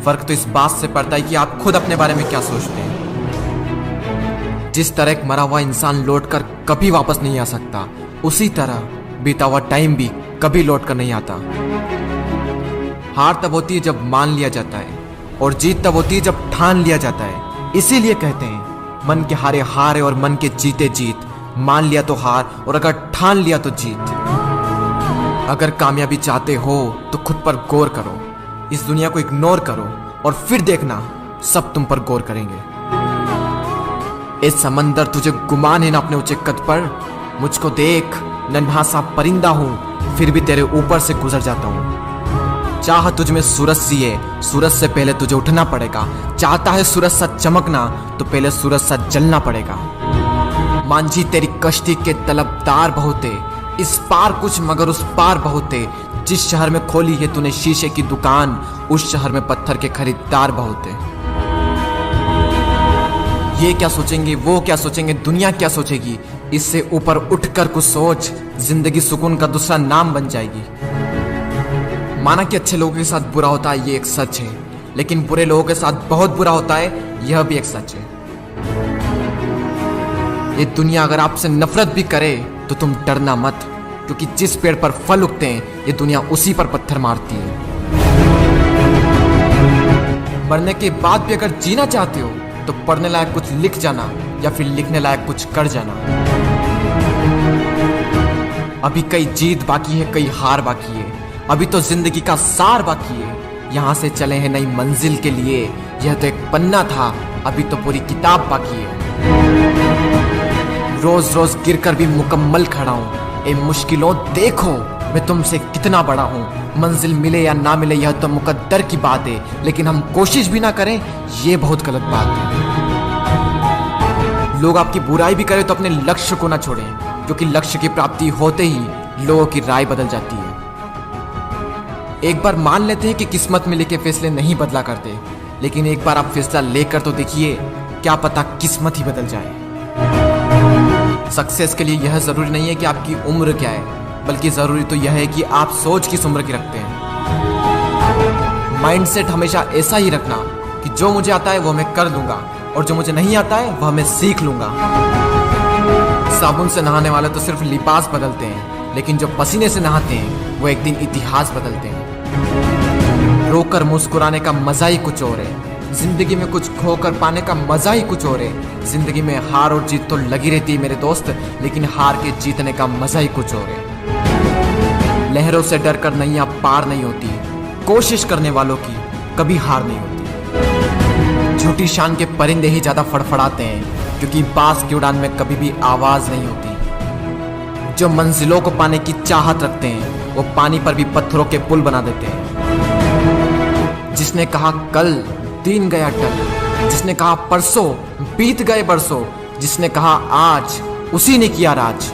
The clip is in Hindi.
फर्क तो इस बात से पड़ता है कि आप खुद अपने बारे में क्या सोचते हैं। जिस तरह एक मरा हुआ इंसान लौटकर कभी वापस नहीं आ सकता, उसी तरह बीता हुआ टाइम भी कभी लौट कर नहीं आता। हार तब होती है जब मान लिया जाता है, और जीत तब होती है जब ठान लिया जाता है। इसीलिए कहते हैं मन के हारे हार है और मन के जीते जीत। मान लिया तो हार, और अगर ठान लिया तो जीत। अगर कामयाबी चाहते हो तो खुद पर गौर करो, इस दुनिया को इग्नोर करो, और फिर देखना सब तुम पर गौर करेंगे। इस समंदर तुझे गुमान है ना अपने ऊंचे कद पर। मुझको देख, नन्हा सा परिंदा हूं, फिर भी तेरे ऊपर से गुजर जाता हूं। चाह तुझ में सूरज सी है, सूरज से पहले तुझे उठना पड़ेगा। चाहता है सूरज सा चमकना, तो पहले सूरज सा जलना पड़ेगा। मांझी तेरी कश्ती के तलबदार बहुत है, इस पार कुछ मगर उस पार बहुत है। जिस शहर में खोली है तूने शीशे की दुकान, उस शहर में पत्थर के खरीदार बहुत है। ये क्या सोचेंगे, वो क्या सोचेंगे, दुनिया क्या सोचेगी, इससे ऊपर उठकर कुछ सोच। जिंदगी सुकून का दूसरा नाम बन जाएगी। माना कि अच्छे लोगों के साथ बुरा होता है, ये एक सच है, लेकिन बुरे लोगों के साथ बहुत बुरा होता है, यह भी एक सच है। ये दुनिया अगर आपसे नफरत भी करे तो तुम डरना मत, क्योंकि जिस पेड़ पर फल उगते हैं ये दुनिया उसी पर पत्थर मारती है। मरने के बाद भी अगर जीना चाहते हो तो पढ़ने लायक कुछ लिख जाना, या फिर लिखने लायक कुछ कर जाना। अभी कई जीत बाकी है, कई हार बाकी है। अभी तो जिंदगी का सार बाकी है। यहाँ से चले हैं नई मंजिल के लिए। यह तो एक पन्ना था, अभी तो पूरी किताब बाकी है। रोज रोज गिरकर भी मुकम्मल खड़ा हूँ। ए मुश्किलों देखो, मैं तुमसे कितना बड़ा हूँ। मंजिल मिले या ना मिले यह तो मुकद्दर की बात है, लेकिन हम कोशिश भी ना करें ये बहुत गलत बात है। लोग आपकी बुराई भी करें तो अपने लक्ष्य को ना छोड़ें, क्योंकि लक्ष्य की प्राप्ति होते ही लोगों की राय बदल जाती है। एक बार मान लेते हैं कि किस्मत में लिखे फैसले नहीं बदला करते, लेकिन एक बार आप फैसला लेकर तो देखिए, क्या पता किस्मत ही बदल जाए। सक्सेस के लिए यह जरूरी नहीं है कि आपकी उम्र क्या है, बल्कि जरूरी तो यह है कि आप सोच किस उम्र की रखते हैं। माइंडसेट हमेशा ऐसा ही रखना कि जो मुझे आता है वो मैं कर लूंगा, और जो मुझे नहीं आता है वह मैं सीख लूंगा। साबुन से नहाने वाले तो सिर्फ लिबास बदलते हैं, लेकिन जो पसीने से नहाते हैं वो एक दिन इतिहास बदलते हैं। रोकर मुस्कुराने का मजा ही कुछ और है। जिंदगी में कुछ खोकर पाने का मजा ही कुछ और है। जिंदगी में हार और जीत तो लगी रहती है मेरे दोस्त, लेकिन हार के जीतने का मजा ही कुछ और है। लहरों से डरकर नैया पार नहीं होती, कोशिश करने वालों की कभी हार नहीं होती। झूठी शान के परिंदे ही ज्यादा फड़फड़ाते हैं, क्योंकि बाज की उड़ान में कभी भी आवाज नहीं होती। जो मंजिलों को पाने की चाहत रखते हैं वो पानी पर भी पत्थरों के पुल बना देते हैं। जिसने कहा कल, दिन गया टल। जिसने कहा परसों, बीत गए बरसों। जिसने कहा आज, उसी ने किया राज।